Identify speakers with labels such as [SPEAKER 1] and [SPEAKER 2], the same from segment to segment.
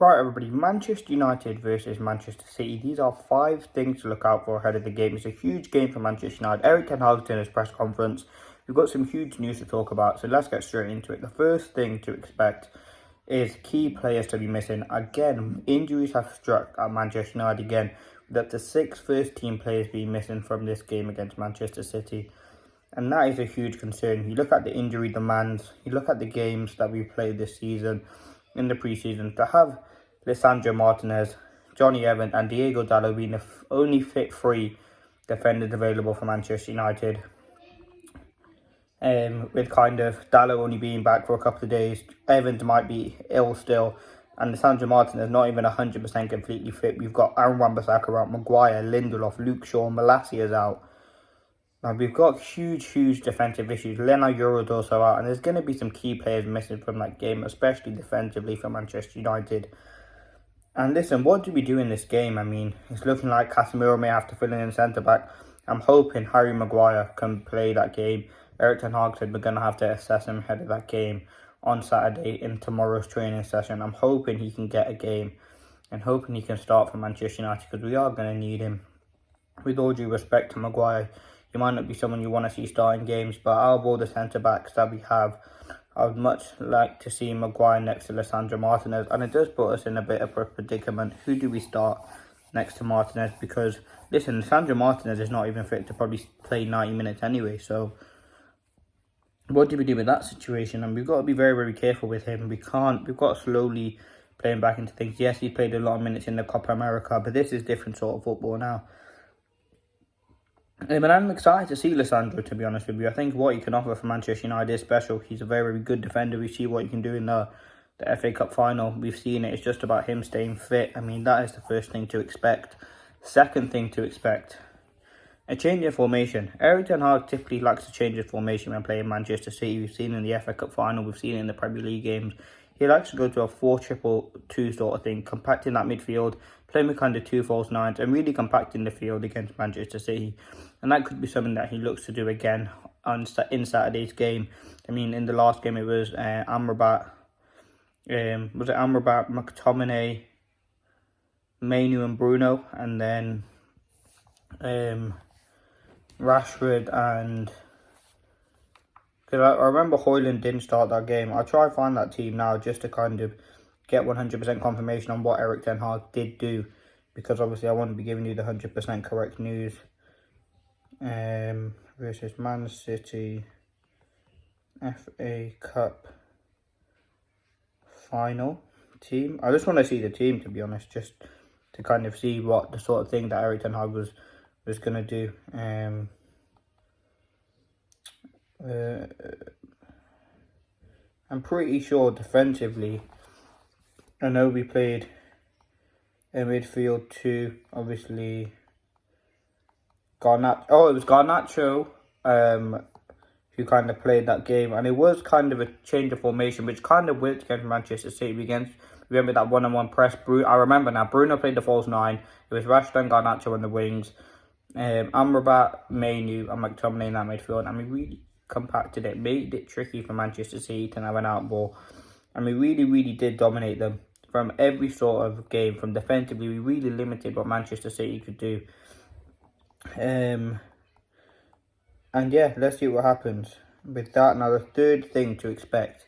[SPEAKER 1] Right, everybody, Manchester United versus Manchester City. These are 5 things to look out for ahead of the game. It's a huge game for Manchester United. Erik ten Hag's doing his press conference. We've got some huge news to talk about, so let's get straight into it. The first thing to expect is key players to be missing. Again, injuries have struck at Manchester United again, with up to 6 first-team players being missing from this game against Manchester City. And that is a huge concern. You look at the injury demands, you look at the games that we've played this season, in the pre-season, to have Lisandro Martinez, Johnny Evans and Diego Dalot being the only fit 3 defenders available for Manchester United, with kind of Dalot only being back for a couple of days, Evans might be ill still, and Lisandro Martinez not even 100% completely fit. We've got Aaron Wan-Bissaka out, Maguire, Lindelof, Luke Shaw, Malacia's out. Now, we've got huge defensive issues. Leno Euro's also out, and there's going to be some key players missing from that game, especially defensively for Manchester United. And listen, what do we do in this game? I mean, it's looking like Casemiro may have to fill in centre-back. I'm hoping Harry Maguire can play that game. Erik ten Hag said we're going to have to assess him ahead of that game on Saturday in tomorrow's training session. I'm hoping he can get a game and hoping he can start for Manchester United, because we are going to need him. With all due respect to Maguire, he might not be someone you want to see starting games, but out of all the centre-backs that we have, I would much like to see Maguire next to Lisandro Martinez. And it does put us in a bit of a predicament. Who do we start next to Martinez? Because, listen, Lisandro Martinez is not even fit to probably play 90 minutes anyway. So, what do we do with that situation? And we've got to be very careful with him. We've got to slowly play him back into things. Yes, he played a lot of minutes in the Copa America, but this is different sort of football now. But I'm excited to see Lisandro, to be honest with you. I think what he can offer for Manchester United is special. He's a very good defender. We see what he can do in the FA Cup final. We've seen it. It's just about him staying fit. I mean, that is the first thing to expect. Second thing to expect, a change in formation. Erik ten Hag typically likes to change his formation when playing Manchester City. We've seen it in the FA Cup final. We've seen it in the Premier League games. He likes to go to a 4-2-2 sort of thing, compacting that midfield, playing with kind of 2 false nines, and really compacting the field against Manchester City. And that could be something that he looks to do again in Saturday's game. I mean, in the last game it was Amrabat, McTominay, Mainu and Bruno, and then Rashford and... Because I remember Højlund didn't start that game. I'll try to find that team now just to kind of get 100% confirmation on what Erik ten Hag did do. Because obviously I want to be giving you the 100% correct news. Versus Man City FA Cup final team. I just want to see the team, to be honest, just to kind of see what the sort of thing that Erik ten Hag was going to do. I'm pretty sure defensively, I know we played a midfield 2, obviously Garnacho. Oh, it was Garnacho who kind of played that game, and it was kind of a change of formation, which kind of worked against Manchester City. Remember that one-on-one press. I remember now, Bruno played the false 9. It was Rashford and Garnacho on the wings, Amrabat, Mainu and McTominay in that midfield, and we really compacted it, made it tricky for Manchester City to have an out ball, and we really did dominate them from every sort of game. From defensively, we really limited what Manchester City could do. And yeah, let's see what happens with that. Now, the third thing to expect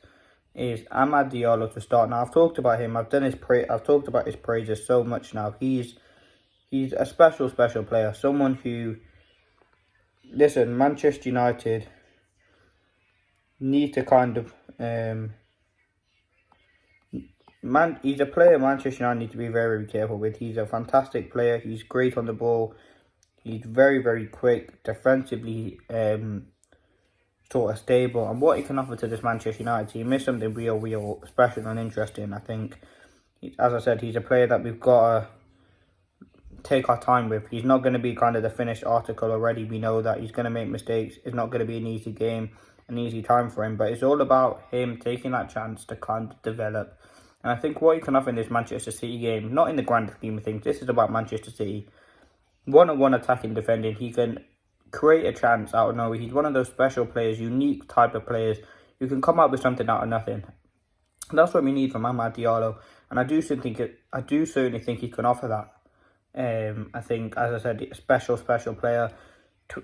[SPEAKER 1] is Amad Diallo to start. Now, I've talked about him. I've talked about his praises so much now. He's a special player. Someone who, listen, Manchester United need to kind of he's a player Manchester United need to be very careful with. He's a fantastic player. He's great on the ball. He's very quick. Defensively, sort of stable. And what he can offer to this Manchester United team is something real special and interesting. I think, as I said, he's a player that we've got to take our time with. He's not going to be kind of the finished article already. We know that he's going to make mistakes. It's not going to be an easy game, an easy time for him. But it's all about him taking that chance to kind of develop. And I think what he can offer in this Manchester City game, not in the grand scheme of things, this is about Manchester City. One-on-one attacking, defending. He can create a chance out of nowhere. He's one of those special players, unique type of players who can come up with something out of nothing. And that's what we need from Amad Diallo, and I do certainly think he can offer that. I think, as I said, a special player,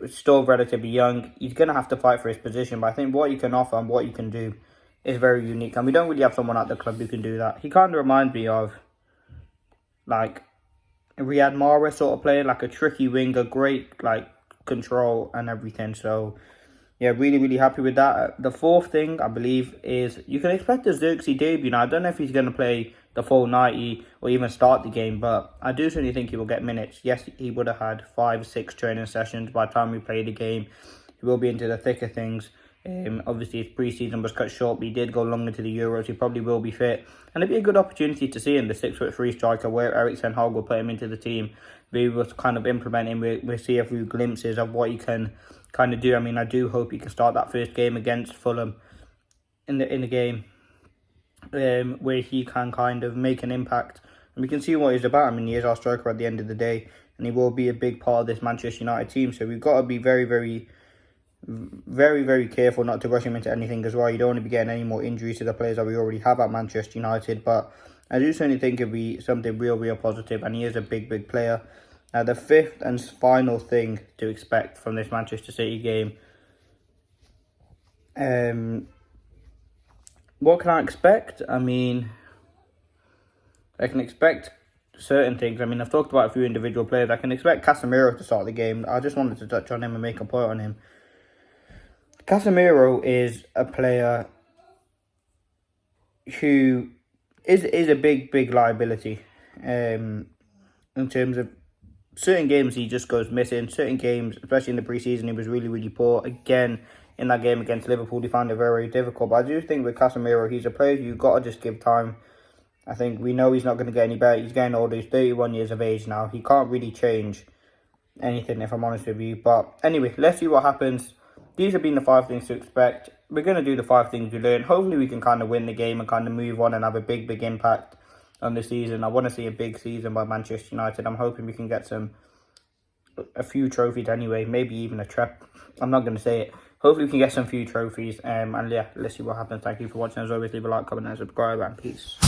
[SPEAKER 1] still relatively young. He's going to have to fight for his position, but I think what he can offer and what he can do is very unique, and we don't really have someone at the club who can do that. He kind of reminds me of like Riyad Mahrez sort of player, like a tricky winger, great like control and everything. So yeah, really happy with that. The fourth thing, I believe, is you can expect a ZIRKZEE debut. Now, I don't know if he's going to play the full 90 or even start the game, but I do certainly think he will get minutes. Yes, he would have had 5-6 training sessions by the time we play the game. He will be into the thick of things. Obviously, his pre-season was cut short, but he did go long into the Euros. He probably will be fit. And it'd be a good opportunity to see him, the 6'3" striker, where Erik ten Hag will put him into the team. Be able to kind of implement him. We'll see a few glimpses of what he can kind of do. I mean, I do hope he can start that first game against Fulham in the game where he can kind of make an impact. And we can see what he's about. I mean, he is our striker at the end of the day, and he will be a big part of this Manchester United team. So we've got to be very careful not to rush him into anything as well. You don't want to be getting any more injuries to the players that we already have at Manchester United. But I do certainly think it'll be something real positive, and he is a big player. The fifth and final thing to expect from this Manchester City game. What can I expect? I mean, I can expect certain things. I mean, I've talked about a few individual players. I can expect Casemiro to start the game. I just wanted to touch on him and make a point on him. Casemiro is a player who is a big liability in terms of certain games. He just goes missing. Certain games, especially in the pre-season, he was really poor. Again, in that game against Liverpool, he found it very difficult. But I do think with Casemiro, he's a player you've got to just give time. I think we know he's not going to get any better. He's getting older. He's 31 years of age now. He can't really change anything, if I'm honest with you. But anyway, let's see what happens. These have been the 5 things to expect. We're going to do the 5 things we learned. Hopefully we can kind of win the game and kind of move on and have a big impact on the season. I want to see a big season by Manchester United. I'm hoping we can get a few trophies anyway. Maybe even a trip. I'm not going to say it. Hopefully we can get some few trophies. And yeah, let's see what happens. Thank you for watching. As always, leave a like, comment and subscribe, and peace.